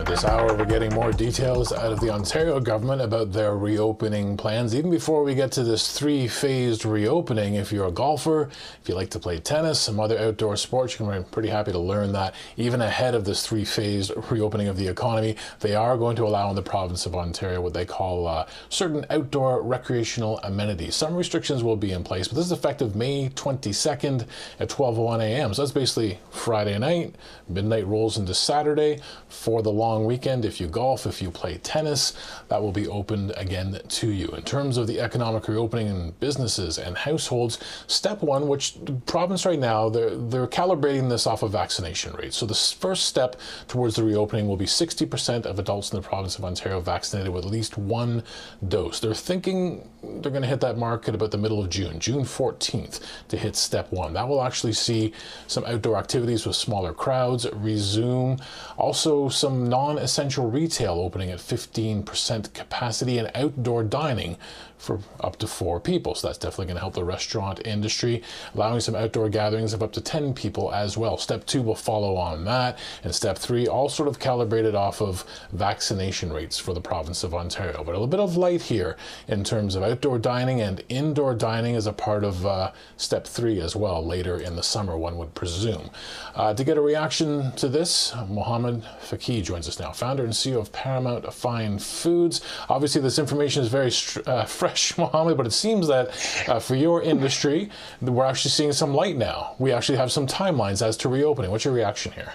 This hour, we're getting more details out of the Ontario government about their reopening plans. Even before we get to this three-phased reopening, if you're a golfer, if you like to play tennis, some other outdoor sports, you're pretty happy to learn that even ahead of this three-phased reopening of the economy, they are going to allow in the province of Ontario what they call certain outdoor recreational amenities. Some restrictions will be in place, but this is effective May 22nd at 12:01 a.m. So that's basically Friday night. Midnight rolls into Saturday for the long weekend. If you golf, if you play tennis, that will be opened again to you. In terms of the economic reopening in businesses and households, step one, which the province right now, they're calibrating this off of vaccination rates. So the first step towards the reopening will be 60% of adults in the province of Ontario vaccinated with at least one dose. They're thinking they're going to hit that mark at about the middle of June 14th, to hit step one. That will actually see some outdoor activities with smaller crowds resume. Also, some non-essential retail opening at 15% capacity and outdoor dining for up to 4 people. So that's definitely going to help the restaurant industry, allowing some outdoor gatherings of up to 10 people as well. Step 2 will follow on that. And step 3, all sort of calibrated off of vaccination rates for the province of Ontario. But a little bit of light here in terms of outdoor dining and indoor dining as a part of step 3 as well, later in the summer, one would presume. To get a reaction to this, Mohamad Fakih joins us now, founder and CEO of Paramount Fine Foods. Obviously, this information is very fresh, Mohamad, but it seems that for your industry, we're actually seeing some light now. We actually have some timelines as to reopening. What's your reaction here?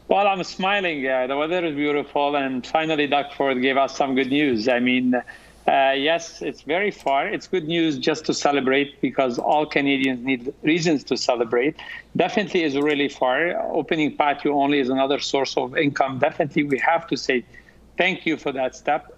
Well, I'm smiling. The weather is beautiful, and finally, Doug Ford gave us some good news. I mean, yes, it's very far. It's good news just to celebrate, because all Canadians need reasons to celebrate. Definitely is really far. Opening patio only is another source of income. Definitely, we have to say thank you for that step.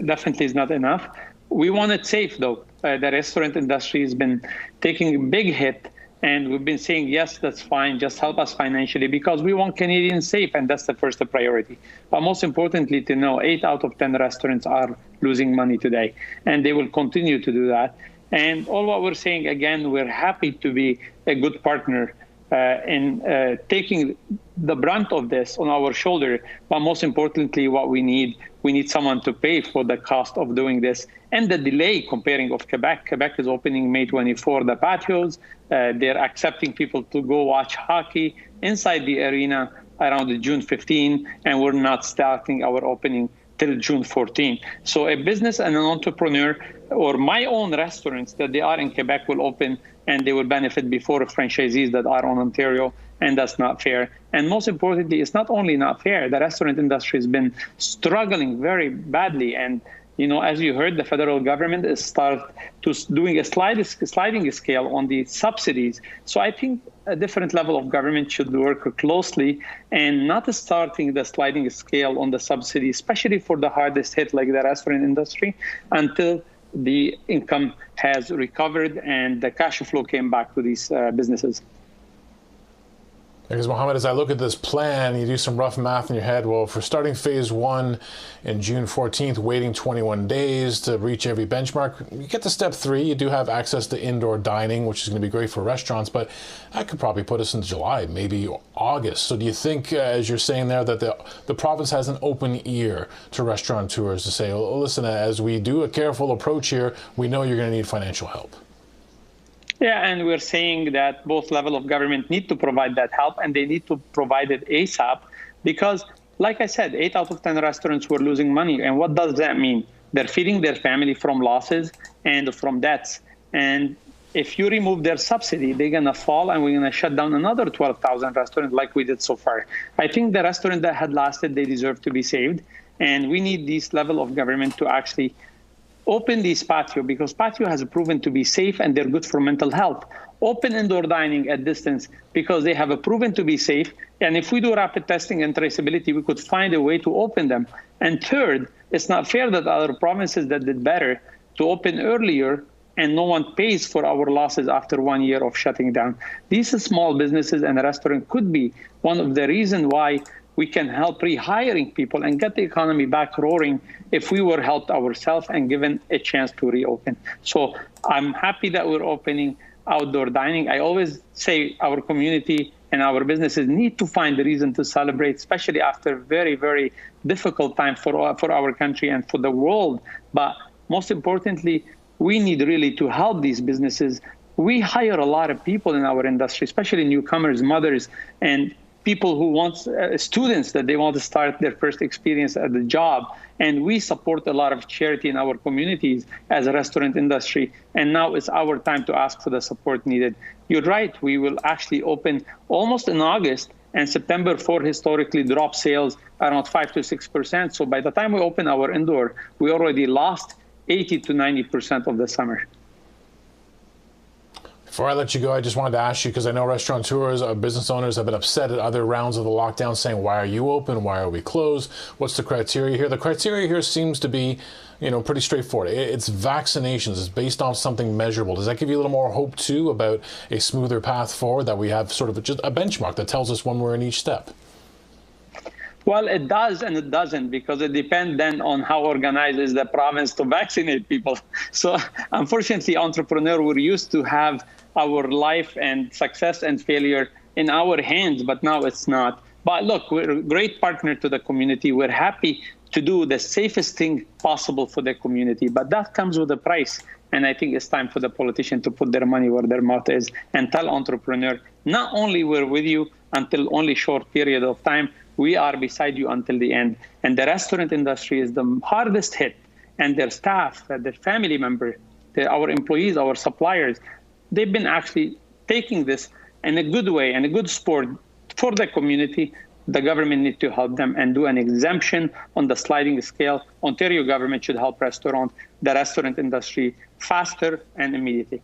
Definitely is not enough. We want it safe, though. The restaurant industry has been taking a big hit, and we've been saying, yes, that's fine, just help us financially, because we want Canadians safe, and that's the first priority. But most importantly, to know 8 out of 10 restaurants are losing money today, and they will continue to do that. And all what we're saying, again, we're happy to be a good partner in taking the brunt of this on our shoulder. But most importantly, what we need someone to pay for the cost of doing this and the delay comparing of Quebec. Quebec is opening May 24, the patios. They're accepting people to go watch hockey inside the arena around June 15, and we're not starting our opening till June 14. So a business and an entrepreneur, or my own restaurants that they are in Quebec, will open, and they will benefit before franchisees that are on Ontario, and that's not fair. And most importantly, it's not only not fair, the restaurant industry has been struggling very badly. And, you know, as you heard, the federal government is doing a sliding scale on the subsidies. So I think a different level of government should work closely and not starting the sliding scale on the subsidy, especially for the hardest hit like the restaurant industry, until the income has recovered and the cash flow came back to these businesses. Because, Mohamad, as I look at this plan, you do some rough math in your head. Well, for starting phase 1 in June 14th, waiting 21 days to reach every benchmark, you get to step 3, you do have access to indoor dining, which is going to be great for restaurants, but that could probably put us in July, maybe August. So do you think, as you're saying there, that the province has an open ear to restaurateurs to say, well, listen, as we do a careful approach here, we know you're going to need financial help? Yeah, and we're saying that both levels of government need to provide that help, and they need to provide it ASAP, because, like I said, 8 out of 10 restaurants were losing money. And what does that mean? They're feeding their family from losses and from debts. And if you remove their subsidy, they're going to fall, and we're going to shut down another 12,000 restaurants like we did so far. I think the restaurants that had lasted, they deserve to be saved. And we need this level of government to actually open these patio, because patio has proven to be safe and they're good for mental health. Open indoor dining at distance, because they have proven to be safe. And if we do rapid testing and traceability, we could find a way to open them. And third, it's not fair that other provinces that did better to open earlier and no one pays for our losses after 1 year of shutting down. These small businesses and restaurants could be one of the reasons why we can help rehiring people and get the economy back roaring if we were helped ourselves and given a chance to reopen. So I'm happy that we're opening outdoor dining. I always say our community and our businesses need to find a reason to celebrate, especially after very, very difficult time for our country and for the world. But most importantly, we need really to help these businesses. We hire a lot of people in our industry, especially newcomers, mothers, and people who want students that they want to start their first experience at the job. And we support a lot of charity in our communities as a restaurant industry. And now it's our time to ask for the support needed. You're right. We will actually open almost in August, and September 4 historically drop sales around 5 to 6%. So by the time we open our indoor, we already lost 80 to 90% of the summer. Before I let you go, I just wanted to ask you, because I know restaurateurs, business owners have been upset at other rounds of the lockdown, saying, why are you open? Why are we closed? What's the criteria here? The criteria here seems to be, pretty straightforward. It's vaccinations. It's based on something measurable. Does that give you a little more hope, too, about a smoother path forward, that we have sort of just a benchmark that tells us when we're in each step? Well, it does and it doesn't, because it depends then on how organized is the province to vaccinate people. So unfortunately, entrepreneurs, we're used to have our life and success and failure in our hands, but now it's not. But look, we're a great partner to the community. We're happy to do the safest thing possible for the community, but that comes with a price. And I think it's time for the politician to put their money where their mouth is and tell entrepreneurs, not only we're with you until only short period of time, we are beside you until the end. And the restaurant industry is the hardest hit, and their staff, their family members, our employees, our suppliers, they've been actually taking this in a good way and a good sport for the community. The government needs to help them and do an exemption on the sliding scale. Ontario government should help the restaurant industry faster and immediately.